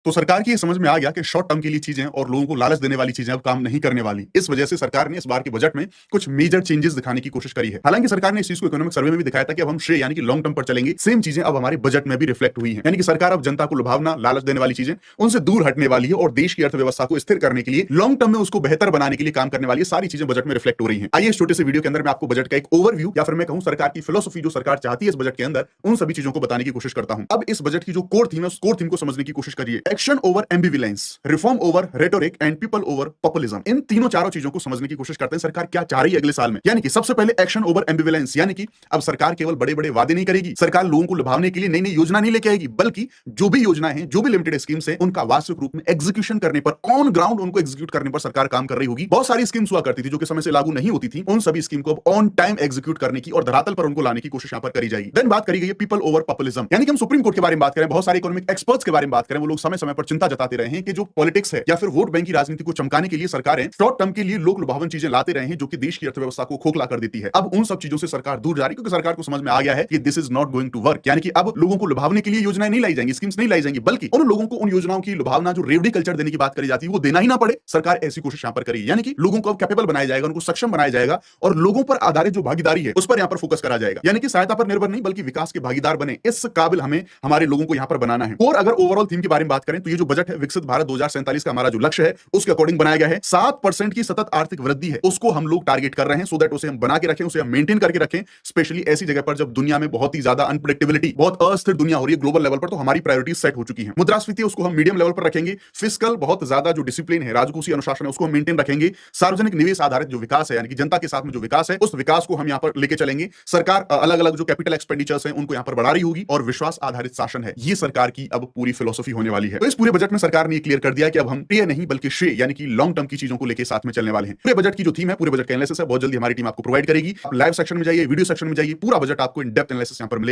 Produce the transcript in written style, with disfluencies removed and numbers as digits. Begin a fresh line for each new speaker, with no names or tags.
तो सरकार की ये समझ में आ गया कि शॉर्ट टर्म के लिए चीजें और लोगों को लालच देने वाली चीजें अब काम नहीं करने वाली। इस वजह से सरकार ने इस बार के बजट में कुछ मेजर चेंजेस दिखाने की कोशिश करी है। हालांकि सरकार ने इस चीज को इकोनॉमिक सर्वे में भी दिखाया था कि अब हम श्रेय यानी कि लॉन्ग टर्म पर चलेंगे। सेम चीजें अब हमारे बजट में भी रिफ्लेक्ट हुई है, यानी कि सरकार अब जनता को लुभावना, लालच देने वाली चीजें उनसे दूर हटने वाली है और देश की अर्थव्यवस्था को स्थिर करने के लिए, लॉन्ग टर्म में उसको बेहतर बनाने के लिए काम करने वाली है। सारी चीजें बजट में रिफ्लेक्ट हो रही है। आइए इस छोटे से वीडियो के अंदर मैं आपको बजट का एक ओवरव्यू या फिर मैं कहूं सरकार की फिलोसफी जो सरकार चाहती है इस बजट के अंदर, उन सभी चीजों को बताने की कोशिश करता हूं। अब इस बजट की जो कोर थीम है उस कोर थीम को समझने की कोशिश करिए। Action over ambivalence, reform over rhetoric and people over populism. इन तीनों चारों चीजों को समझने की कोशिश करते हैं सरकार क्या चाह रही है अगले साल में। यानी कि सबसे पहले एक्शन ओवर एम्बिविलेंस, यानी कि अब सरकार केवल बड़े बड़े वादे नहीं करेगी, सरकार लोगों को लुभावने के लिए नई नई योजना नहीं लेके आएगी, बल्कि जो भी योजनाएं हैं, जो भी लिमिटेड स्कीम्स हैं, उनका वास्तविक रूप में एग्जीक्यूशन करने पर, ऑन ग्राउंड उनको एग्जीक्यूट करने पर सरकार काम कर रही होगी। बहुत सारी स्कीम्स हुआ करती थी जो कि समय से लागू नहीं होती थी, उन सभी स्कीम को अब ऑन टाइम एग्जीक्यूट करने की और धरातल पर उनको लाने की कोशिश यहां पर करी जाएगी। देन बात करी गई है पीपल ओवर पॉपुलिज्म, यानी कि हम सुप्रीम कोर्ट के बारे में बात करें, बहुत सारे इकोनॉमिक एक्सपर्ट्स के बारे में बात करें, वो लोग समय समय पर चिंता जताते रहे हैं कि जो पॉलिटिक्स है या फिर वोट बैंक की राजनीति को चमकाने के लिए सरकारें शॉर्ट टर्म के लिए लोक लुभावन चीजें लाते रहे हैं जो कि देश की अर्थव्यवस्था को खोखला कर देती है। अब उन सब चीजों से सरकार दूर जा रही है क्योंकि सरकार को समझ में आ गया है कि this is not going to work, यानी कि अब लोगों को लुभावने के लिए योजनाएं नहीं लाई जाएंगी, स्कीम्स नहीं लाई जाएंगी, बल्कि उन लोगों को उन योजनाओं की लुभावना जो रेवड़ी कल्चर देने की बात करी जाती है वो देना ही ना पड़े। सरकार ऐसी कोशिश यहां पर करेगी, यानी कि लोगों को अब कैपेबल बनाया जाएगा, उनको सक्षम बनाया जाएगा और लोगों पर आधारित जो भागीदारी है उस पर यहां पर फोकस करा जाएगा, यानी कि सहायता पर निर्भर नहीं बल्कि विकास के भागीदार बने, इस काबिल हमें हमारे लोगों को यहां पर बनाना है। और अगर ओवरऑल थीम के बारे में बात करें तो ये जो बजट है विकसित भारत 2047 का हमारा जो लक्ष्य है उसके अकॉर्डिंग बनाया गया है। 7% की सतत आर्थिक वृद्धि है उसको हम लोग टारगेट कर रहे हैं, सो दैट उसे हम बना के रखें, उसे हम मेंटेन करके रखें, स्पेशली ऐसी जगह पर जब दुनिया में बहुत ही ज्यादा अनप्रेडिक्टेबिलिटी, बहुत अस्थिर दुनिया हो रही है ग्लोबल लेवल पर, तो हमारी प्रायोरिटीज सेट हो चुकी है। मुद्रास्फीति उसको हम मीडियम लेवल पर रखेंगे, फिस्कल बहुत ज्यादा जो डिसिप्लिन है, राजकोषीय अनुशासन है उसको हम मेंटेन रखेंगे, सार्वजनिक निवेश आधारित जो विकास है यानी कि जनता के साथ में जो विकास है उस विकास को हम यहां पर लेके चलेंगे। सरकार अलग अलग जो कैपिटल एक्सपेंडिचर्स हैं उनको यहां पर बढ़ा रही होगी और विश्वास आधारित शासन है, ये सरकार की अब पूरी फिलोसफी होने वाली है। तो इस पूरे बजट में सरकार ने क्लियर कर दिया कि अब हम पेय नहीं बल्कि श्रेय यानी कि लॉन्ग टर्म की चीजों को लेके साथ में चलने वाले हैं। पूरे बजट की जो थीम है, पूरे बजट का एनालिसिस है, बहुत जल्दी हमारी टीम आपको प्रोवाइड करेगी। आप लाइव सेक्शन में जाइए, वीडियो सेक्शन में जाइए, पूरा बजट आपको इन डेप्थ एनालिसिस यहां पर मिलेगा।